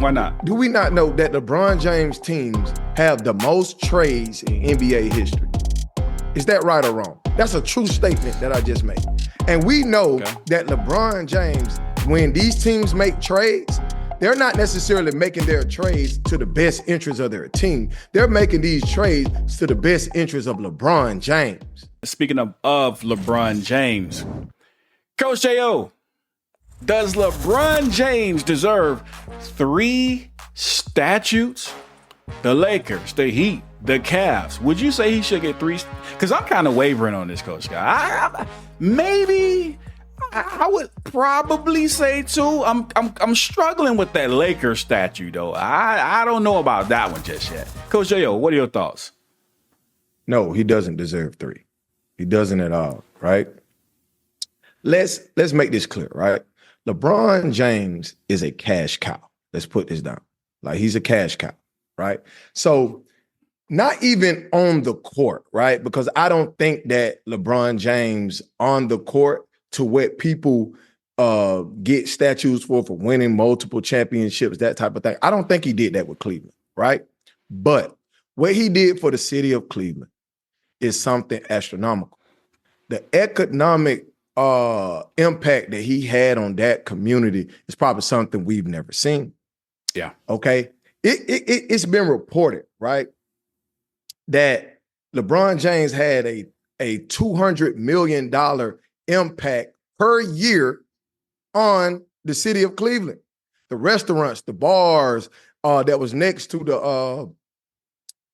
Why not? Do we not know that LeBron James teams have the most trades in NBA history? Is that right or wrong? That's a true statement that I just made. And we know that LeBron James, when these teams make trades, they're not necessarily making their trades to the best interest of their team. They're making these trades to the best interest of LeBron James. Speaking of LeBron James, Coach J.O., does LeBron James deserve 3 statutes? The Lakers, the Heat, the Cavs. Would you say he should get 3? Because I'm kind of wavering on this, Coach Scott. Maybe I would probably say 2. I'm struggling with that Lakers statue though. I don't know about that one just yet. Coach J.O., what are your thoughts? No, he doesn't deserve 3. He doesn't at all, right? Let's make this clear, right? LeBron James is a cash cow. Let's put this down. Like, he's a cash cow, right? So not even on the court, right? Because I don't think that LeBron James on the court, to what people get statues for winning multiple championships, that type of thing, I don't think he did that with Cleveland, right? But what he did for the city of Cleveland is something astronomical. The economic impact that he had on that community is probably something we've never seen. Yeah. Okay. It's been reported, right, that LeBron James had a $200 million impact per year on the city of Cleveland. The restaurants, the bars that was next to the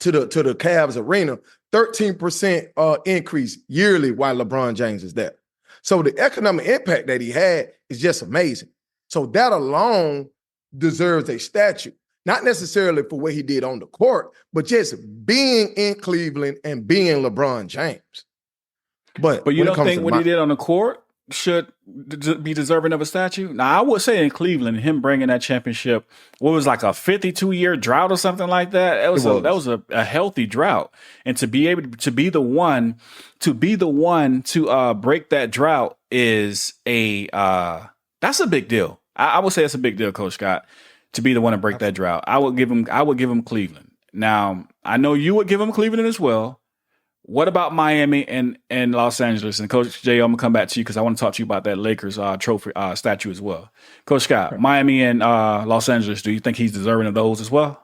Cavs arena, 13% increase yearly while LeBron James is there. So the economic impact that he had is just amazing. So that alone deserves a statue, not necessarily for what he did on the court, but just being in Cleveland and being LeBron James. But you don't think what he did on the court should be deserving of a statue? Now, I would say in Cleveland, him bringing that championship, what was like a 52-year drought or something like that? That was a healthy drought, and to be able to be the one to break that drought is that's a big deal. I would say it's a big deal, Coach Scott, to be the one to break that drought. I would give him Cleveland. Now, I know you would give him Cleveland as well. What about Miami and Los Angeles? And Coach J, I'm gonna come back to you because I want to talk to you about that Lakers trophy statue as well. Coach Scott, Miami and Los Angeles, do you think he's deserving of those as well?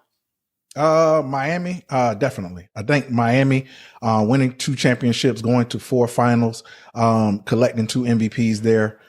Miami, definitely. I think Miami, winning 2 championships, going to 4 finals, collecting 2 MVPs there.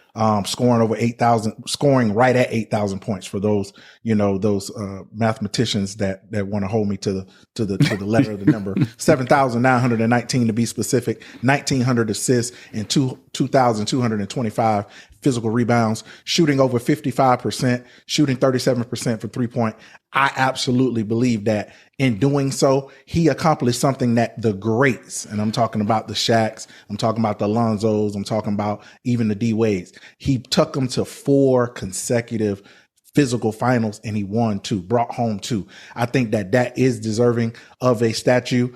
Scoring over 8,000, scoring right at 8,000 points for those, those mathematicians that want to hold me to the letter of the number. 7,919 to be specific, 1,900 assists and 2,225 physical rebounds, shooting over 55%, shooting 37% for 3-point. I absolutely believe that in doing so, he accomplished something that the greats, and I'm talking about the Shaqs, I'm talking about the Alonzos, I'm talking about even the D Wades. He took them to 4 consecutive physical finals, and he won 2, brought home 2. I think that is deserving of a statue.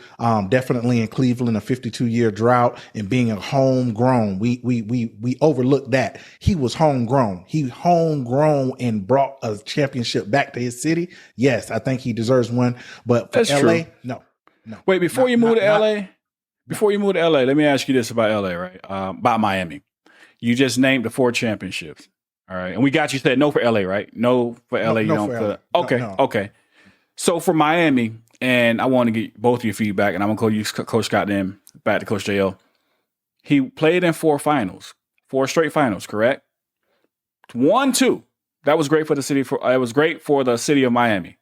Definitely in Cleveland, a 52-year drought, and being a homegrown, we overlooked that. He was homegrown. He homegrown and brought a championship back to his city. Yes, I think he deserves one. But for That's LA, true. no. Wait, before you move to LA, let me ask you this about LA, right? About Miami. You just named the 4 championships. All right. And we got you said no for LA, right? No for LA. Okay. So for Miami, and I want to get both of your feedback, and I'm going to call you Coach Scott then back to Coach JL. He played in 4 finals, 4 straight finals, correct? 1, 2. That was great for the city. It was great for the city of Miami.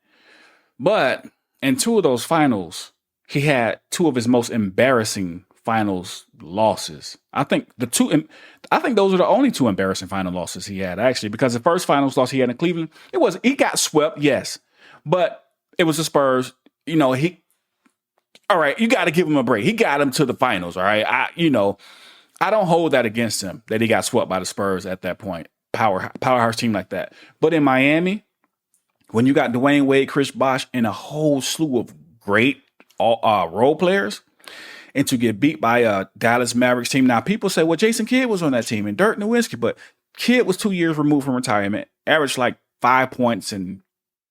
But in 2 of those finals, he had 2 of his most embarrassing finals losses. I think those are the only 2 embarrassing final losses he had, actually, because the first finals loss he had in Cleveland, he got swept, yes, but it was the Spurs. All right, you got to give him a break. He got him to the finals. All right. I don't hold that against him that he got swept by the Spurs at that point. Powerhouse team like that. But in Miami, when you got Dwayne Wade, Chris Bosh, and a whole slew of great role players, and to get beat by a Dallas Mavericks team. Now, people say, well, Jason Kidd was on that team and Dirk Nowitzki, but Kidd was 2 years removed from retirement, averaged like 5 points and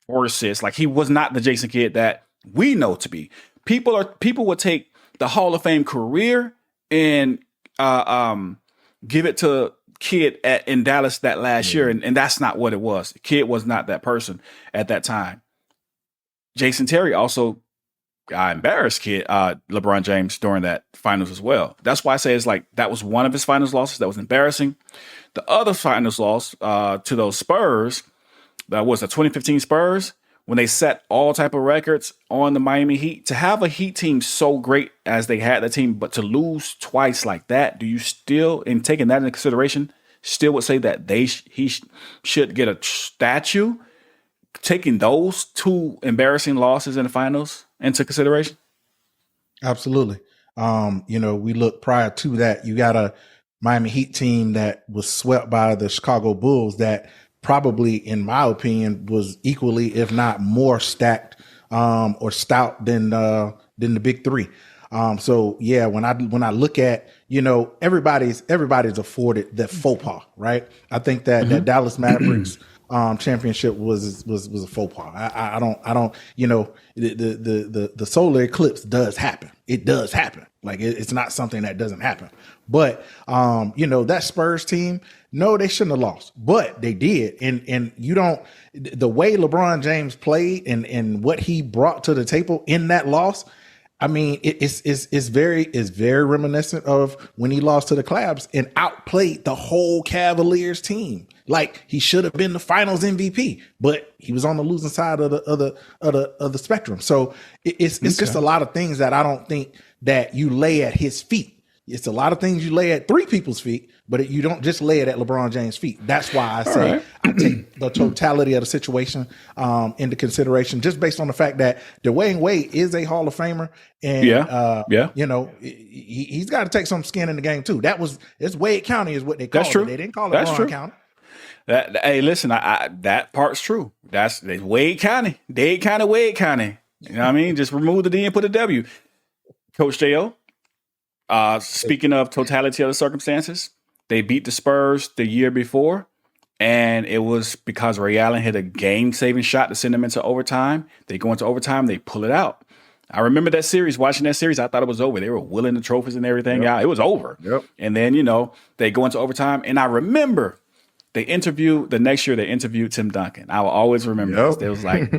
or assists. Like he was not the Jason Kidd that we know to be. People would take the Hall of Fame career and give it to Kidd in Dallas that last year, and that's not what it was. Kidd was not that person at that time. Jason Terry also embarrassed LeBron James during that finals as well. That's why I say it's like that was one of his finals losses that was embarrassing. The other finals loss to those Spurs, that was the 2015 Spurs, when they set all type of records on the Miami Heat. To have a Heat team so great as they had the team, but to lose twice like that, do you still, in taking that into consideration, still would say that he should get a statue, taking those two embarrassing losses in the finals into consideration? Absolutely. We look prior to that, you got a Miami Heat team that was swept by the Chicago Bulls that probably, in my opinion, was equally, if not more stacked or stout than the big three. So yeah, when I look at, everybody's afforded the faux pas, right? I think that that Dallas Mavericks championship was a faux pas. I don't, the solar eclipse does happen. It does happen. Like it's not something that doesn't happen. But that Spurs team, no, they shouldn't have lost, but they did. And the way LeBron James played and what he brought to the table in that loss, I mean, it's very reminiscent of when he lost to the Cavs and outplayed the whole Cavaliers team. Like he should have been the Finals MVP, but he was on the losing side of the spectrum. So it's just a lot of things that I don't think that you lay at his feet. It's a lot of things you lay at three people's feet, but you don't just lay it at LeBron James' feet. That's why I say I take the totality of the situation into consideration, just based on the fact that Dwayne Wade is a Hall of Famer, and he's got to take some skin in the game too. It's Wade County is what they call it. They didn't call it LeBron County. Hey, listen, that part's true. That's Wade County, Wade County. You know what I mean? Just remove the D and put a W. Coach J.O., speaking of totality of the circumstances, they beat the Spurs the year before, and it was because Ray Allen hit a game-saving shot to send them into overtime. They go into overtime, they pull it out. I remember that series, watching that series, I thought it was over. They were willing the trophies and everything out. It was over. Yep. And then, they go into overtime, and I remember the next year they interviewed Tim Duncan. I will always remember this. They was like,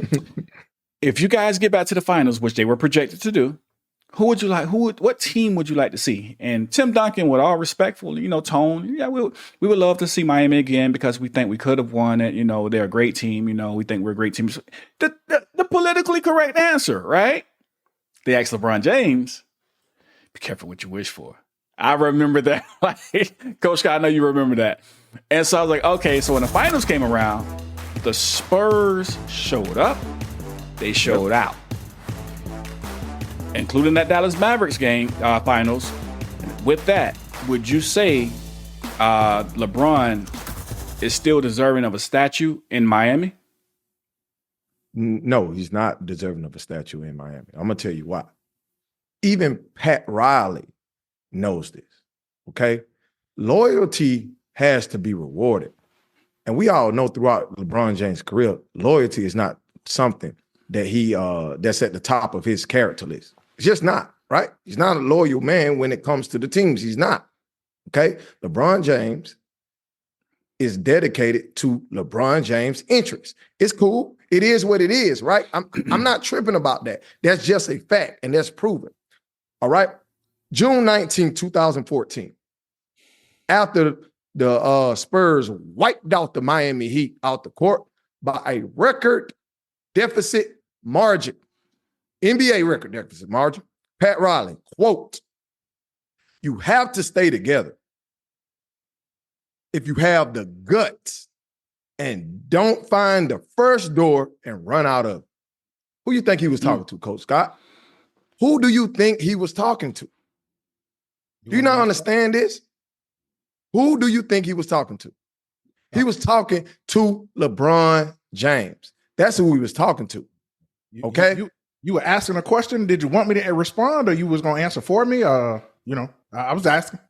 if you guys get back to the finals, which they were projected to do, what team would you like to see? And Tim Duncan, with all respectful, tone, we would love to see Miami again because we think we could have won it. They're a great team. We think we're a great team. The politically correct answer, right? They asked LeBron James, be careful what you wish for. I remember that. Coach Scott, I know you remember that. And so I was like, okay, so when the finals came around, the Spurs showed up. They showed out, including that Dallas Mavericks game finals. With that, would you say LeBron is still deserving of a statue in Miami? No, he's not deserving of a statue in Miami. I'm going to tell you why. Even Pat Riley knows this, okay? Loyalty has to be rewarded. And we all know throughout LeBron James' career, loyalty is not something that that's at the top of his character list. It's just not, right? He's not a loyal man when it comes to the teams. He's not, okay? LeBron James is dedicated to LeBron James' interests. It's cool. It is what it is, right? I'm not tripping about that. That's just a fact, and that's proven. All right? June 19, 2014, after the Spurs wiped out the Miami Heat out the court by a record deficit margin, NBA record deficit margin, Pat Riley, quote, "You have to stay together if you have the guts and don't find the first door and run out of it." Who you think he was talking to, Coach Scott? Who do you think he was talking to? Do you not understand this? Who do you think he was talking to? He was talking to LeBron James. That's who he was talking to. Okay? You were asking a question. Did you want me to respond, or you was going to answer for me? I was asking.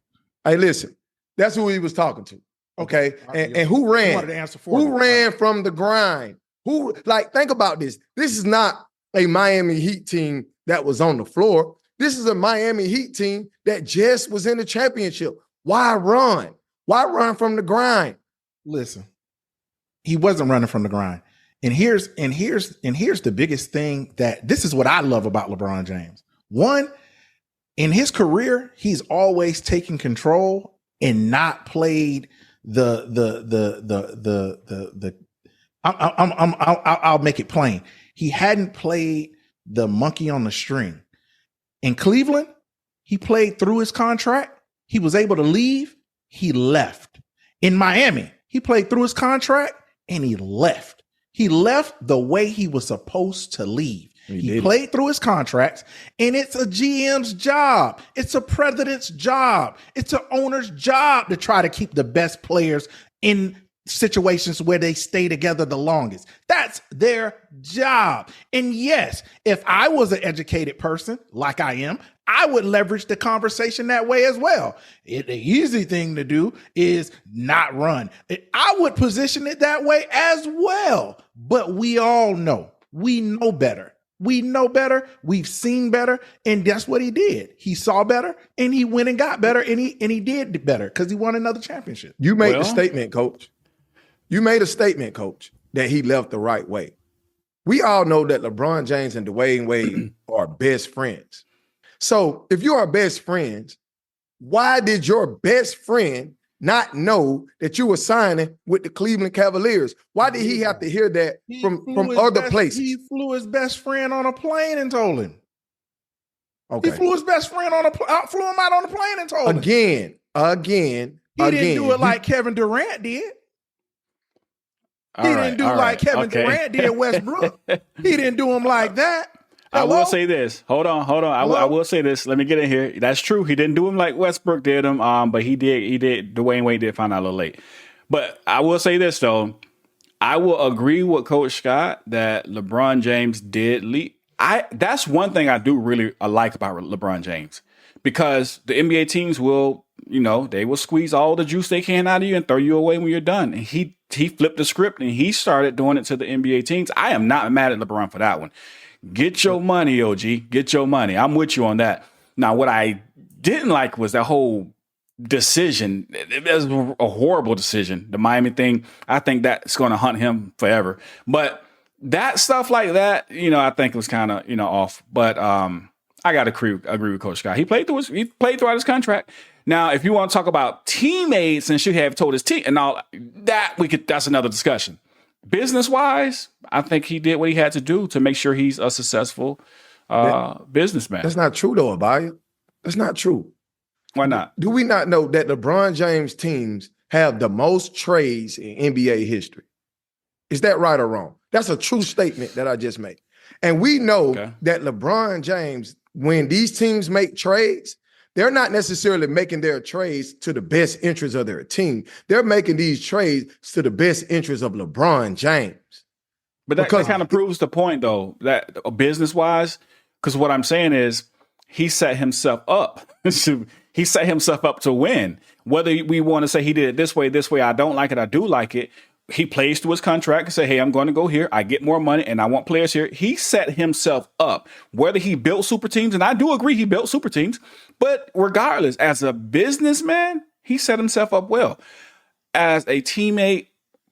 Hey, listen. That's who he was talking to. Okay? And who ran? Wanted to answer for me. Who ran from the grind? Who, like, think about this. This is not a Miami Heat team that was on the floor. This is a Miami Heat team that just was in the championship. Why run? Why run from the grind? Listen, he wasn't running from the grind. And here's the biggest thing that this is what I love about LeBron James. One, in his career, he's always taken control and not played I'll make it plain. He hadn't played the monkey on the string. In Cleveland, he played through his contract. He was able to leave. He left. In Miami, he played through his contract and he left. He left the way he was supposed to leave. He played through his contracts, and it's a GM's job. It's a president's job. It's an owner's job to try to keep the best players in situations where they stay together the longest. That's their job. And yes, if I was an educated person like I am, I would leverage the conversation that way as well. The easy thing to do is not run. I would position it that way as well. But we all know, we know better. We know better. We've seen better. And that's what he did. He saw better and he went and got better and he did better because he won another championship. You made the statement, Coach. You made a statement, Coach, that he left the right way. We all know that LeBron James and Dwayne Wade are best friends. So if you are best friends, why did your best friend not know that you were signing with the Cleveland Cavaliers? Why did he have to hear that from other places? He flew his best friend on a plane and told him. Okay. He flew his best friend flew him out on a plane and told him. Again. He didn't do it like Kevin Durant did. He didn't do like Kevin Durant did Westbrook. He didn't do him like that. I will say this. Hold on. I will say this. Let me get in here. That's true. He didn't do him like Westbrook did him. But he did. Dwayne Wade did find out a little late. But I will say this though. I will agree with Coach Scott that LeBron James did lead. That's one thing I do really like about LeBron James, because the NBA teams will, they will squeeze all the juice they can out of you and throw you away when you're done. And he flipped the script and he started doing it to the NBA teams. I am not mad at LeBron for that one. Get your money, OG. Get your money. I'm with you on that. Now, what I didn't like was that whole decision. It was a horrible decision. The Miami thing, I think that's going to hunt him forever. But that stuff like that, I think it was kind of, off. But I got to agree with Coach Scott. He played throughout his contract. Now, if you want to talk about teammates and should have told his team and all that, that's another discussion. Business wise, I think he did what he had to do to make sure he's a successful businessman. That's not true, though, Abaya. That's not true. Why not? Do we not know that LeBron James teams have the most trades in NBA history? Is that right or wrong? That's a true statement that I just made. And we know that LeBron James, when these teams make trades, they're not necessarily making their trades to the best interest of their team. They're making these trades to the best interest of LeBron James. But that kind of proves the point, though, that business-wise, because what I'm saying is he set himself up. He set himself up to win. Whether we want to say he did it this way, I don't like it, I do like it. He plays through his contract and say, hey, I'm going to go here. I get more money and I want players here. He set himself up. Whether he built super teams, and I do agree he built super teams, but regardless, as a businessman, he set himself up well. As a teammate,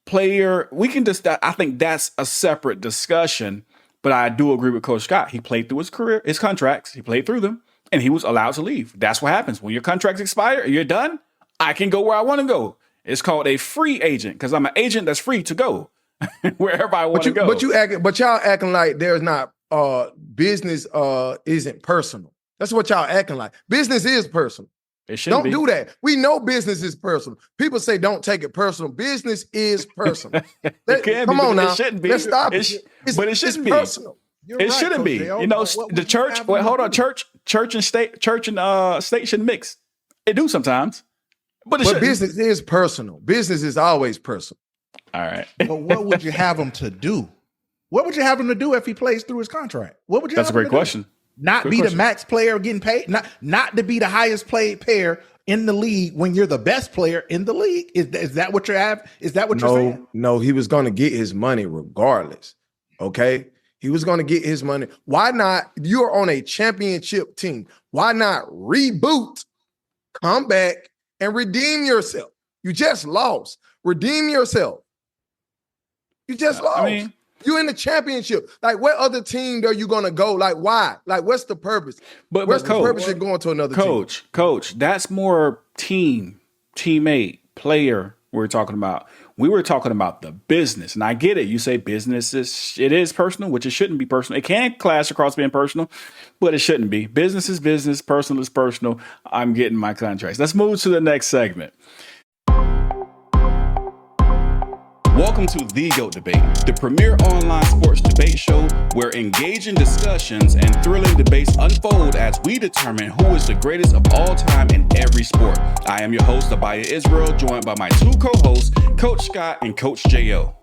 player, we can just, I think that's a separate discussion, but I do agree with Coach Scott. He played through his career, his contracts, he played through them, and he was allowed to leave. That's what happens. When your contracts expire, you're done. I can go where I want to go. It's called a free agent because I'm an agent that's free to go wherever I want to go. But y'all acting like there's not business isn't personal. That's what y'all acting like. Business is personal. It shouldn't Don't do that. We know business is personal. People say don't take it personal. Business is personal. Come on now. It shouldn't be. Let's stop it. But it shouldn't be. Personal. It shouldn't be. The church. Wait, hold on. Church and state shouldn't mix. It do sometimes. But business is personal. Business is always personal. All right. But what would you have him to do? What would you have him to do if he plays through his contract? What would you? That's a great question. Not be the max player getting paid. Not to be the highest paid player in the league when you're the best player in the league? Is that what you have? Is that what you're saying? No, he was going to get his money regardless. Okay. He was going to get his money. Why not? You're on a championship team. Why not reboot, come back, and redeem yourself? You just lost. Redeem yourself. You just lost. I mean, you're in the championship. Like, what other team are you going to go? Like, why? Like, what's the purpose? What's the purpose of going to another team? Coach, that's more teammate, player we're talking about. We were talking about the business. And I get it. You say business it is personal, which it shouldn't be personal. It can clash across being personal, but it shouldn't be. Business is business. Personal is personal. I'm getting my contracts. Let's move to the next segment. Welcome to The GOAT Debate, the premier online sports debate show where engaging discussions and thrilling debates unfold as we determine who is the greatest of all time in every sport. I am your host, Abaya Israel, joined by my two co-hosts, Coach Scott and Coach J.O.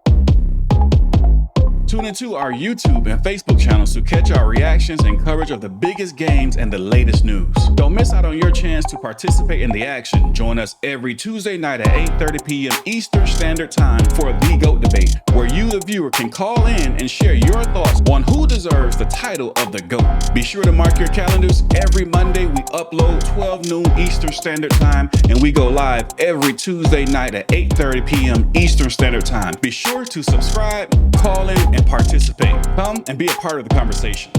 Tune into our YouTube and Facebook channels to catch our reactions and coverage of the biggest games and the latest news. Don't miss out on your chance to participate in the action. Join us every Tuesday night at 8:30 p.m. Eastern Standard Time for The GOAT Debate, where you, the viewer, can call in and share your thoughts on who deserves the title of the GOAT. Be sure to mark your calendars. Every Monday, we upload 12 noon Eastern Standard Time, and we go live every Tuesday night at 8:30 p.m. Eastern Standard Time. Be sure to subscribe, call in, and participate. Come and be a part of the conversation.